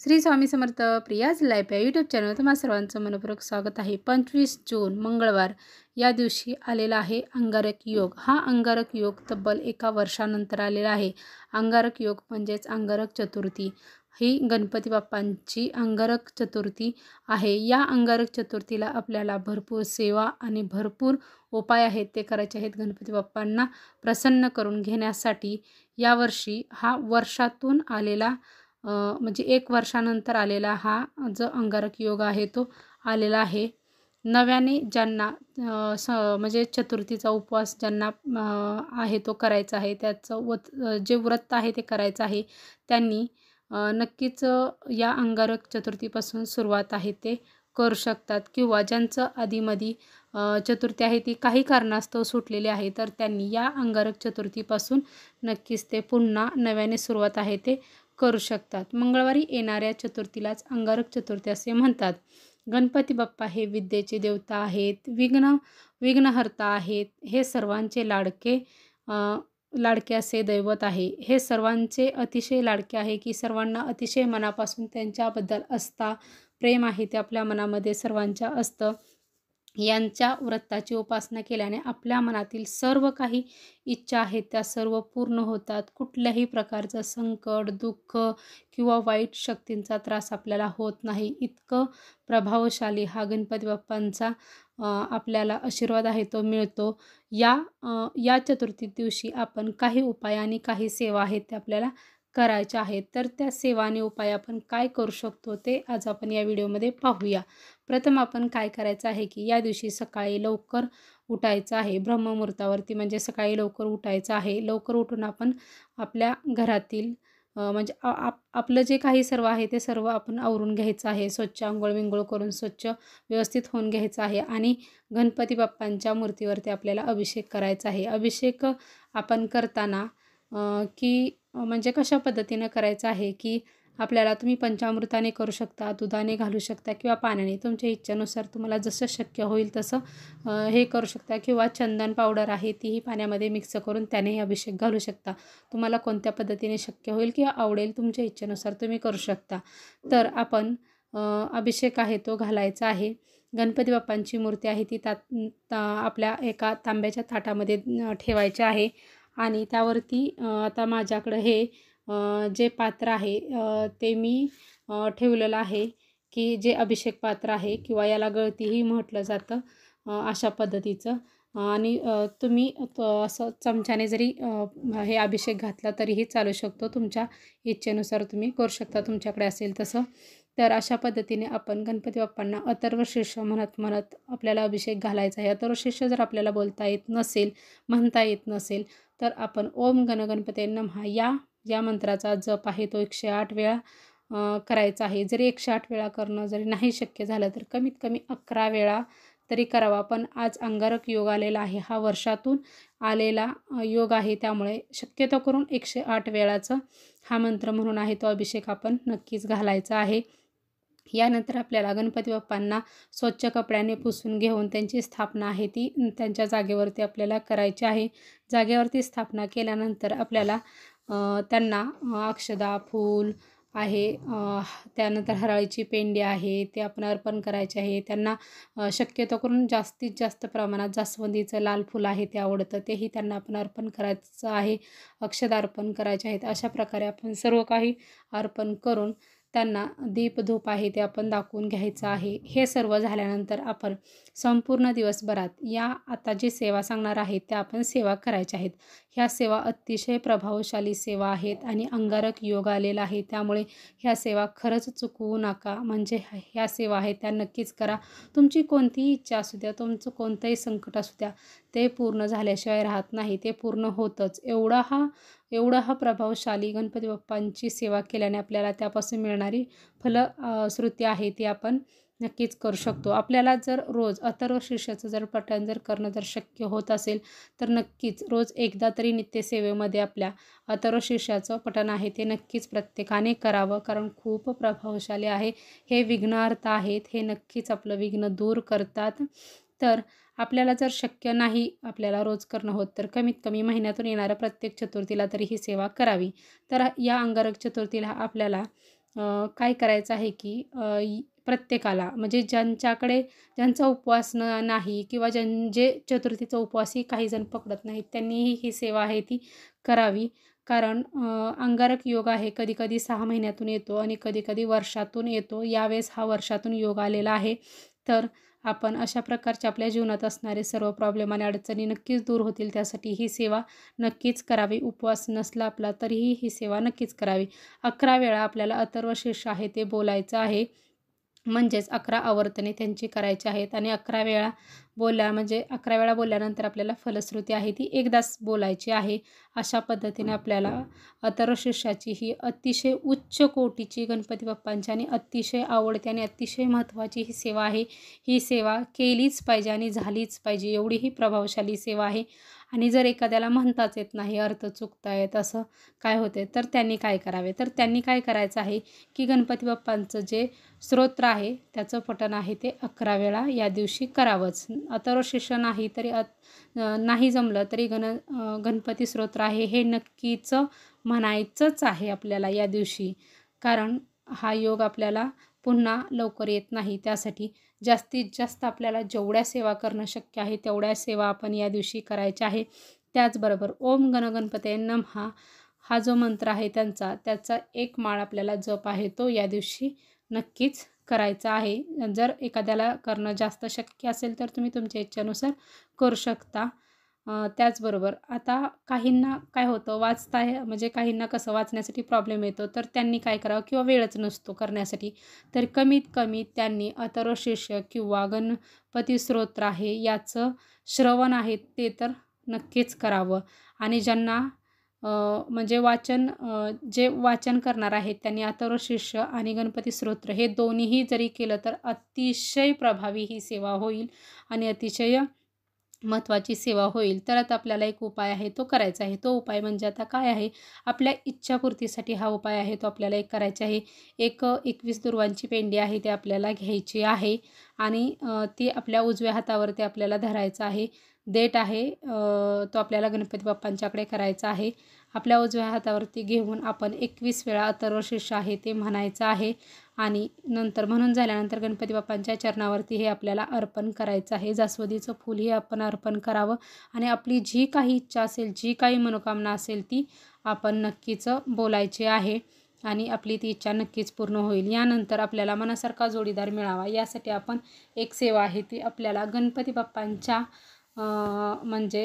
Shri Swami Samarth Priya's life या YouTube channel तुम्हा सर्वांचं मनपूर्वक स्वागत आहे। 25 जून मंगळवार या दिवशी आलेला आहे अंगारक योग। हा अंगारक योग तब्बल 1 वर्षानंतर आलेला आहे। अंगारक योग म्हणजेच अंगारक चतुर्थी ही गणपती बाप्पांची अंगारक चतुर्थी आहे। या अंगारक चतुर्थीला आपल्याला भरपूर सेवा आणि भरपूर उपाय आहेत ते करायचे आहेत गणपती बाप्पांना प्रसन्न करून घेण्यासाठी। यावर्षी हा वर्षातून आलेला म्हणजे 1 वर्षानंतर आलेला हा जो अंगारक योग आहे तो आलेला आहे। नव्याने ज्यांना म्हणजे चतुर्थीचा उपवास ज्यांना आहे तो करायचा आहे, त्याचं जे व्रत आहे ते करायचं आहे त्यांनी नक्कीच या अंगारक चतुर्थीपासून सुरुवात आहे ते करू शकतात। किंवा ज्यांचं आधीमधी चतुर्थी आहे ती काही कारणास्तव सुटलेली आहे तर त्यांनी या अंगारक चतुर्थीपासून नक्कीच ते पुन्हा नव्याने सुरुवात आहे ते करू शकतात। मंगळवारी येणाऱ्या चतुर्थीलाच अंगारक चतुर्थी असे म्हणतात। गणपती बाप्पा हे विद्येचे देवता आहेत, विघ्नहर्ता आहेत। हे सर्वांचे लाडके असे दैवत आहे। हे सर्वांचे अतिशय लाडके आहे की सर्वांना अतिशय मनापासून त्यांच्याबद्दल आस्था प्रेम आहे ते आपल्या मनामध्ये सर्वांच्या असतं। यांच्या व्रताची उपासना केल्याने आपल्या मनातील सर्व काही इच्छा आहेत त्या सर्व पूर्ण होतात। कुठल्याही प्रकारचं संकट, दुःख किंवा वाईट शक्तींचा त्रास आपल्याला होत नाही। इतकं प्रभावशाली हा गणपती बाप्पांचा आपल्याला आशीर्वाद आहे तो मिळतो। या चतुर्थी दिवशी आपण काही उपाय आणि काही सेवा आहेत त्या आपल्याला करायच्या आहेत। तर त्या सेवा आणि उपाय आपण काय करू शकतो ते आज आपण या व्हिडिओमध्ये पाहूया। प्रथम आपण काय करायचं आहे की या दिवशी सकाळी लवकर उठायचं आहे। ब्रह्ममुहूर्तावरती म्हणजे सकाळी लवकर उठायचं आहे। लवकर उठून आपण आपल्या घरातील म्हणजे आपलं जे काही सर्व आहे ते सर्व आपण आवरून घ्यायचं आहे। स्वच्छ अंघोळ करून स्वच्छ व्यवस्थित होऊन घ्यायचं आहे आणि गणपती बाप्पांच्या मूर्तीवरती आपल्याला अभिषेक करायचा आहे। अभिषेक आपण करताना की म्हणजे कशा पद्धतीनं करायचं आहे की आपल्याला तुम्ही पंचामृताने करू शकता, दुधाने घालू शकता किंवा पाण्याने, तुमच्या इच्छेनुसार तुम्हाला जसं शक्य होईल तसं हे करू शकता। किंवा चंदन पावडर आहे तीही पाण्यामध्ये मिक्स करून त्यानेही अभिषेक घालू शकता। तुम्हाला कोणत्या पद्धतीने शक्य होईल किंवा आवडेल तुमच्या इच्छेनुसार तुम्ही करू शकता। तर आपण अभिषेक आहे तो घालायचा आहे। गणपती बाप्पांची मूर्ती आहे ती आपल्या एका तांब्याच्या ताटामध्ये ठेवायची आहे आणि त्यावरती आता माझ्याकडं हे जे पात्र आहे ते मी ठेवलेलं आहे की जे अभिषेक पात्र आहे किंवा याला गळतीही म्हटलं जातं अशा पद्धतीचं। आणि तुम्ही असं चमच्याने जरी हे अभिषेक घातला तरीही चालू शकतो। तुमच्या इच्छेनुसार तुम्ही करू शकता तुमच्याकडे असेल तसं। तर अशा पद्धतीने आपण गणपती बाप्पांना अथर्वशीर्ष म्हणत आपल्याला अभिषेक घालायचा आहे। अथर्वशीर्ष जर आपल्याला बोलता येत नसेल, म्हणता येत नसेल तर आपण ओम गण गणपते नमः या मंत्राचा जप आहे तो 108 वेळा करायचा आहे। जरी 108 वेळा करणं जरी नाही शक्य झालं तर कमीत कमी 11 वेळा तरी करावा। पण आज अंगारक योग आलेला आहे, हा वर्षातून आलेला योग आहे, त्यामुळे शक्यतो करून 108 वेळाचं हा मंत्र म्हणून आहे तो अभिषेक आपण नक्कीच घालायचा आहे। यानंतर आपल्याला गणपती बाप्पांना स्वच्छ कपड्याने पुसून घेऊन त्यांची स्थापना आहे ती त्यांच्या जागेवरती आपल्याला करायची आहे। जागेवरती स्थापना केल्यानंतर आपल्याला त्यांना अक्षदा, फूल आहे, त्यानंतर हरळीची पेंडी आहे ते आपण अर्पण करायचे आहे। त्यांना शक्यतो करून जास्तीत जास्त प्रमाणात जास्वंदीचं लाल फूल आहे ते आवडतं, तेही त्यांना आपण अर्पण करायचं आहे। अक्षदा अर्पण करायचे आहेत। अशा प्रकारे आपण सर्व काही अर्पण करून त्यांना दीप धूप आहे ते आपण दाखवून घ्यायचं आहे। हे सर्व झाल्यानंतर आपण संपूर्ण दिवसभरात या आता जी सेवा सांगणार आहेत त्या आपण सेवा करायच्या आहेत। ह्या सेवा अतिशय प्रभावशाली सेवा आहेत आणि अंगारक योग आलेला आहे, त्यामुळे ह्या सेवा खरंच चुकवू नका। म्हणजे ह्या सेवा आहेत त्या नक्कीच करा। तुमची कोणतीही इच्छा असू द्या, तुमचं कोणतंही संकट असू द्या, ते पूर्ण झाल्याशिवाय राहत नाही, ते पूर्ण होतंच। एवढा हा प्रभावशाली गणपती बाप्पांची सेवा केल्याने आपल्याला त्यापासून मिळणारी फलश्रुती आहे ती आपण नक्कीच करू शकतो। आपल्याला जर रोज अथर्वशीर्षाचं जर पठण जर करणं जर शक्य होत असेल तर नक्कीच रोज एकदा तरी नित्यसेवेमध्ये आपल्या अथर्वशीर्षाचं पठण आहे ते नक्कीच प्रत्येकाने करावं, कारण खूप प्रभावशाली आहे। हे विघ्नहर्ता आहेत, हे नक्कीच आपलं विघ्न दूर करतात। तर आपल्याला जर शक्य नाही आपल्याला रोज करणं होत तर कमीत कमी महिन्यातून येणाऱ्या प्रत्येक चतुर्थीला तरी ही सेवा करावी। तर या अंगारक चतुर्थीला आपल्याला काय करायचं आहे की प्रत्येकाला म्हणजे ज्यांचा उपवास नाही किंवा जे चतुर्थीचा उपवासही काही जण पकडत नाहीत त्यांनीही ही सेवा आहे ती करावी. कारण अंगारक योग आहे, कधी-कधी 6 महिन्यातून येतो आणि कधी-कधी वर्षातून येतो. यावेळेस हा वर्षातून योग आलेला आहे. तर आपण अशा प्रकारचे आपल्या जीवनात असणारे सर्व प्रॉब्लेम आणि अडचणी नक्कीच दूर होतील. त्यासाठी ही सेवा नक्कीच करावी. उपवास नसला आपला तरीही ही सेवा नक्कीच करावी. 11 वेळा आपल्याला अथर्वशीर्ष आहे ते बोलायचं आहे. म्हणजेच 11 आवर्तने त्यांची करायची आहेत आणि 11 वेळा म्हणजे 11 वेळा बोलल्यानंतर आपल्याला फलश्रुती आहे ती एकदाच बोलायची आहे. अशा पद्धतीने आपल्याला अथर्वशीर्षाची ही अतिशय उच्च कोटीची गणपती बाप्पांची आणि अतिशय आवडती आणि अतिशय महत्त्वाची ही सेवा आहे. ही सेवा केलीच पाहिजे आणि झालीच पाहिजे, एवढी ही प्रभावशाली सेवा आहे. आणि जर एखाद्याला म्हणताच येत नाही, अर्थ चुकतायत, असं काय होते, तर त्यांनी काय करावे? तर त्यांनी काय करायचं आहे की गणपती बाप्पांचं जे स्तोत्र आहे त्याचं पठण आहे ते 11 वेळा या दिवशी करावंच. अथर्वशीर्ष नाही तरी नाही जमलं तरी गणपती स्तोत्र आहे हे नक्कीच म्हणायचंच आहे आपल्याला या दिवशी. कारण हा योग आपल्याला पुन्हा लवकर येत नाही. त्यासाठी जास्तीत जास्त आपल्याला जेवढ्या सेवा करणं शक्य आहे तेवढ्या सेवा आपण या दिवशी करायच्या आहे. त्याचबरोबर ओम गणपतये नमः हा जो मंत्र आहे त्याचा एक माळ आपल्याला जप आहे तो या दिवशी नक्कीच करायचा आहे. जर एखाद्याला करणं जास्त शक्य असेल तर तुम्ही तुमच्या इच्छेनुसार करू शकता. त्याचबरोबर आता काहींना काय होतं म्हणजे काहींना कसं वाचण्यासाठी प्रॉब्लेम येतो, तर त्यांनी काय करावं किंवा वेळच नसतो करण्यासाठी, तर कमीत कमी त्यांनी अथर्वशीर्ष किंवा गणपती स्तोत्र आहे याचं श्रवण आहे ते तर नक्कीच करावं. आणि ज्यांना म्हणजे जे वाचन करणार आहेत त्यांनी अथर्वशीर्ष आणि गणपती स्तोत्र हे दोन्हीही जरी केलं तर अतिशय प्रभावी ही सेवा होईल आणि अतिशय महत्त्वाची सेवा होईल. तर आता आपल्याला एक उपाय आहे तो करायचा आहे. तो उपाय म्हणजे आता काय आहे, आपल्या इच्छापूर्तीसाठी हा उपाय आहे तो आपल्याला एक करायचा आहे. 21 दुर्वांची पेंडी आहे ती आपल्याला घ्यायची आहे आणि ती आपल्या उजव्या हातावरती आपल्याला धरायचं आहे. देठ आहे तो आपल्याला गणपती बाप्पांच्याकडे करायचा आहे. आपल्या उजव्या हातावरती घेऊन आपण 21 वेळा अथर्वशीर्ष आहे ते म्हणायचं आहे आणि नंतर म्हणून झाल्यानंतर गणपती बाप्पांच्या चरणावरती हे आपल्याला अर्पण करायचं आहे. जास्वंदीचं फूल हे आपण अर्पण करावं आणि आपली जी काही इच्छा असेल, जी काही मनोकामना असेल ती आपण नक्कीच बोलायची आहे आणि आपली ती इच्छा नक्कीच पूर्ण होईल. यानंतर आपल्याला मनासारखा जोडीदार मिळावा यासाठी आपण एक सेवा आहे ती आपल्याला गणपती बाप्पांच्या म्हणजे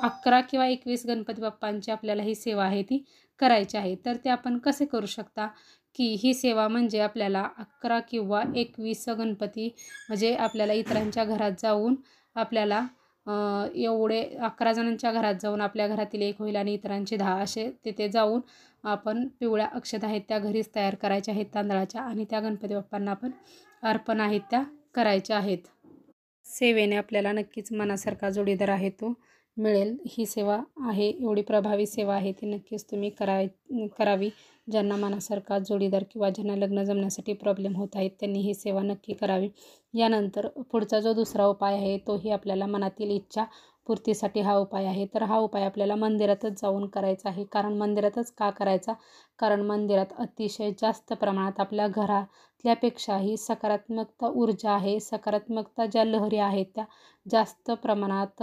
11 किंवा 21 गणपती बाप्पांची आपल्याला ही सेवा आहे ती करायची आहे. तर ते आपण कसे करू शकता की ही सेवा म्हणजे आपल्याला 11 किंवा 21 गणपती म्हणजे आपल्याला इतरांच्या घरात जाऊन आपल्याला एवढे 11 जणांच्या घरात जाऊन आपल्या घरातील एक होईल आणि इतरांचे 10 असे तिथे जाऊन आपण पिवळ्या अक्षता आहेत त्या घरीच तयार करायच्या आहेत तांदळाच्या आणि त्या गणपती बाप्पांना आपण अर्पण आहेत त्या करायच्या आहेत. सेवेने आपल्याला नक्कीच मनासारखा जोडीदार आहे तो मिळेल. ही सेवा आहे, एवढी प्रभावी सेवा आहे ती नक्कीच तुम्ही करावी. ज्यांना मनासारखा जोडीदार किंवा ज्यांना लग्न जमण्यासाठी प्रॉब्लेम होत आहेत त्यांनी ही सेवा नक्की करावी. यानंतर पुढचा जो दुसरा उपाय आहे तोही आपल्याला मनातील इच्छा पूर्तीसाठी हा उपाय आहे. तर हा उपाय आपल्याला मंदिरातच जाऊन करायचा आहे. कारण मंदिरातच का करायचा? कारण मंदिरात अतिशय जास्त प्रमाणात आपल्या घरातल्यापेक्षाही सकारात्मकता ऊर्जा आहे, सकारात्मकता ज्या लहरी आहेत त्या जास्त प्रमाणात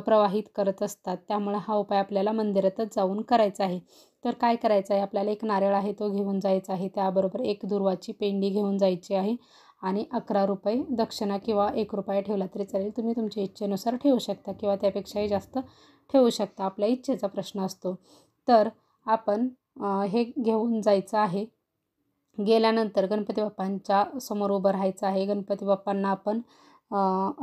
प्रवाहित करत असतात. त्यामुळे हा उपाय आपल्याला मंदिरातच जाऊन करायचा आहे. तर काय करायचं आहे, आपल्याला एक नारळ आहे तो घेऊन जायचा आहे. त्याबरोबर एक दुर्वाची पेंडी घेऊन जायची आहे आणि 11 रुपये दक्षिणा किंवा 1 रुपया ठेवला तरी चालेल. तुम्ही तुमच्या इच्छेनुसार ठेवू शकता किंवा त्यापेक्षाही जास्त ठेवू शकता. आपल्या इच्छेचा प्रश्न असतो. तर आपण हे घेऊन जायचं आहे. गेल्यानंतर गणपती बाप्पांच्या समोर उभं राहायचं आहे. गणपती बाप्पांना आपण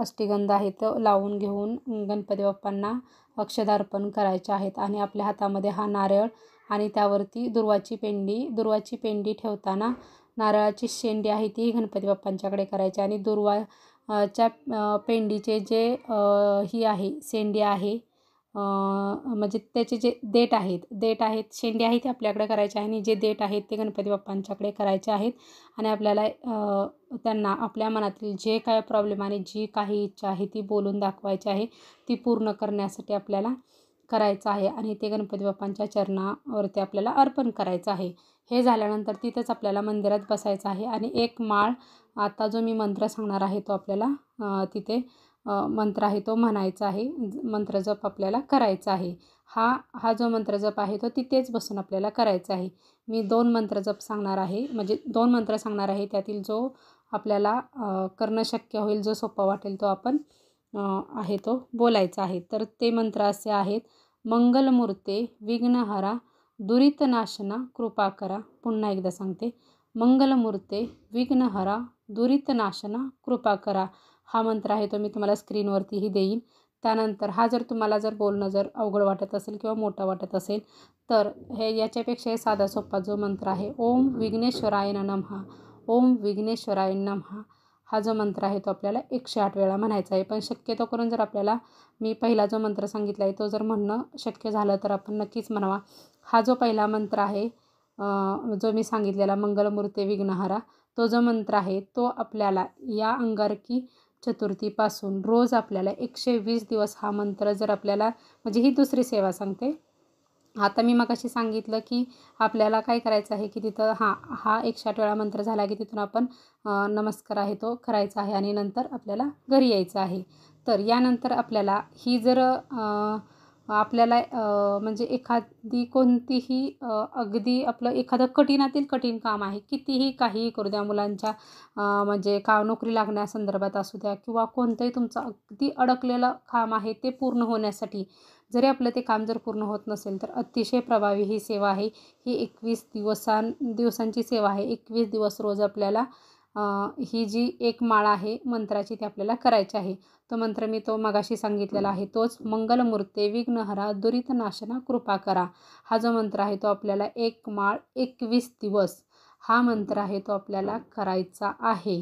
अष्टगंध आहेत लावून घेऊन गणपती बाप्पांना अक्षदा अर्पण करायच्या आहेत आणि आपल्या हातामध्ये हा नारळ आणि त्यावरती दुर्वाची पेंडी ठेवताना नारळाची शेंडी आहे ती गणपती बाप्पांच्याकडे करायची आणि दुर्वाच्या पेंडीचे जे ही आहे शेंडी आहे म्हणजे त्याचे जे देठ आहेत शेंडी आहे ते आपल्याकडे करायचे आहे आणि जे देठ आहेत ते गणपती बाप्पांच्याकडे करायचे आहेत आणि आपल्याला त्यांना आपल्या मनातील जे काय प्रॉब्लेम आणि जी काही इच्छा आहे ती बोलून दाखवायची आहे. ती पूर्ण करण्यासाठी आपल्याला करायचं आहे आणि ते गणपती बाप्पांच्या चरणावरती आपल्याला अर्पण करायचं आहे. हे झाल्यानंतर तिथंच आपल्याला मंदिरात बसायचं आहे आणि एक माळ आता जो मी मंत्र सांगणार आहे तो आपल्याला तिथे मंत्र आहे तो म्हणायचा आहे, मंत्रजप आपल्याला करायचा आहे. हा जो मंत्रजप आहे तो तिथेच बसून आपल्याला करायचा आहे. मी 2 मंत्रजप सांगणार आहे, म्हणजे 2 मंत्र सांगणार आहे. त्यातील जो आपल्याला करणं शक्य होईल, जो सोपा वाटेल तो आपण आहे तो बोलायचा आहे. तर ते मंत्र असे आहेत: मंगलमूर्ते विघ्नहरा दुरितनाशना कृपा करा. पुन्हा एकदा सांगते: मंगलमूर्ते विघ्नहरा दुरितनाशना कृपा करा. हा मंत्र आहे तो मी तुम्हाला स्क्रीनवरतीही देईन. त्यानंतर जर तुम्हाला बोलणं अवघड वाटत असेल किंवा मोठा वाटत असेल तर याच्यापेक्षा साधा सोपा जो मंत्र आहे, ओम विघ्नेश्वराय नमः, ओम विघ्नेश्वराय नमः, हा जो मंत्र आहे तो आपल्याला 108 वेळा म्हणायचा आहे. पण शक्यतो करून जर आपल्याला मी पहिला जो मंत्र सांगितला आहे तो जर म्हणणं शक्य झालं तर आपण नक्कीच म्हणावा. हा जो पहिला मंत्र आहे जो मी सांगितलेला मंगलमूर्ते विघ्नहरा, तो जो मंत्र आहे तो आपल्याला या अंगारकी चतुर्थीपासून रोज आपल्याला 120 दिवस हा मंत्र जर आपल्याला, म्हणजे ही दुसरी सेवा सांगते. आता मी मगाशी सांगितलं की आपल्याला काय करायचं आहे की तिथं हा 108 वेळा मंत्र झाला की तिथून आपण नमस्कार आहे तो करायचा आहे आणि नंतर आपल्याला घरी यायचं आहे. तर यानंतर आपल्याला ही जर आपल्याला म्हणजे एखादी कोणतीही अगदी आपलं एखादं कठीणातील कठीण काम आहे, कितीही काहीही करू द्या, मुलांच्या म्हणजे नोकरी लागण्यासंदर्भात असू द्या किंवा कोणतंही तुमचं अगदी अडकलेलं काम आहे ते पूर्ण होण्यासाठी, जरी आपलं ते काम जर पूर्ण होत नसेल तर अतिशय प्रभावी ही सेवा आहे. ही 21 दिवसांची सेवा आहे. 21 दिवस रोज आपल्याला ही जी एक माळ आहे मंत्राची ती आपल्याला करायची आहे. तो मंत्र मी मगाशी सांगितलेला आहे तोच, मंगलमूर्ते विघ्नहरा दुरितनाशना कृपा करा. हा जो मंत्र आहे तो आपल्याला एक माळ 21 दिवस हा मंत्र आहे तो आपल्याला करायचा आहे.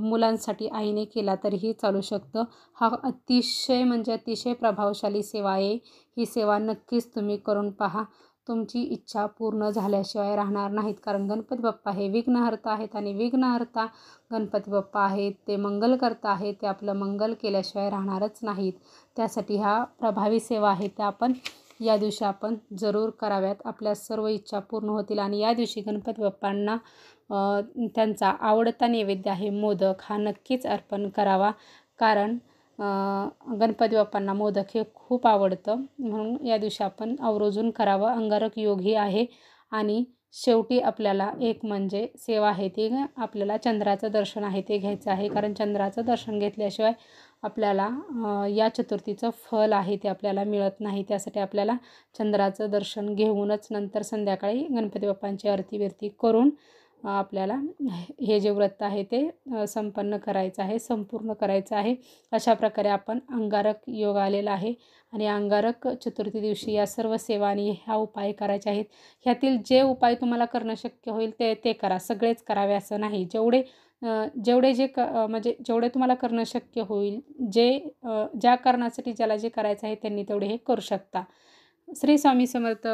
मुलांसाठी आईने केला तरीही चालू शकतं. हा अतिशय म्हणजे अतिशय प्रभावशाली सेवा आहे. ही सेवा नक्कीच तुम्ही करून पहा. तुमची इच्छा पूर्ण झाल्याशिवाय राहणार नाहीत. कारण गणपती बाप्पा हे विघ्नहर्ता आहेत आणि विघ्नहर्ता गणपती बाप्पा आहेत ते मंगलकर्ता आहेत. ते आपलं मंगल केल्याशिवाय राहणारच नाहीत. त्यासाठी हा प्रभावी सेवा आहे त्या या दिवशी आपण जरूर कराव्यात. आपल्या सर्व इच्छा पूर्ण होतील. आणि या दिवशी गणपती बाप्पांना त्यांचा आवडता नैवेद्य आहे मोदक, हा नक्कीच अर्पण करावा. कारण गणपती बाप्पांना मोदक हे खूप आवडतं, म्हणून या दिवशी आपण आवर्जून करावं. अंगारक योग ही आहे. आणि शेवटी आपल्याला एक म्हणजे सेवा आहे ती आपल्याला चंद्राचं दर्शन आहे ते घ्यायचं आहे. कारण चंद्राचं दर्शन घेतल्याशिवाय आपल्याला या चतुर्थीचं फल आहे ते आपल्याला मिळत नाही. त्यासाठी आपल्याला चंद्राचं दर्शन घेऊनच नंतर संध्याकाळी गणपती बाप्पांची आरती करून आपल्याला हे जे व्रत आहे ते संपूर्ण करायचं आहे. अशा प्रकारे आपण अंगारक योग आलेला आहे. आणि अंगारक चतुर्थी दिवशी या सर्व सेवा आणि ह्या उपाय करायचे आहेत. ह्यातील जे उपाय तुम्हाला करणं शक्य होईल ते करा. सगळेच करावे असं नाही. जेवढे तुम्हाला करणं शक्य होईल, ज्या कारणासाठी ज्याला जे करायचं आहे त्यांनी तेवढे हे करू शकता. श्री स्वामी समर्थ.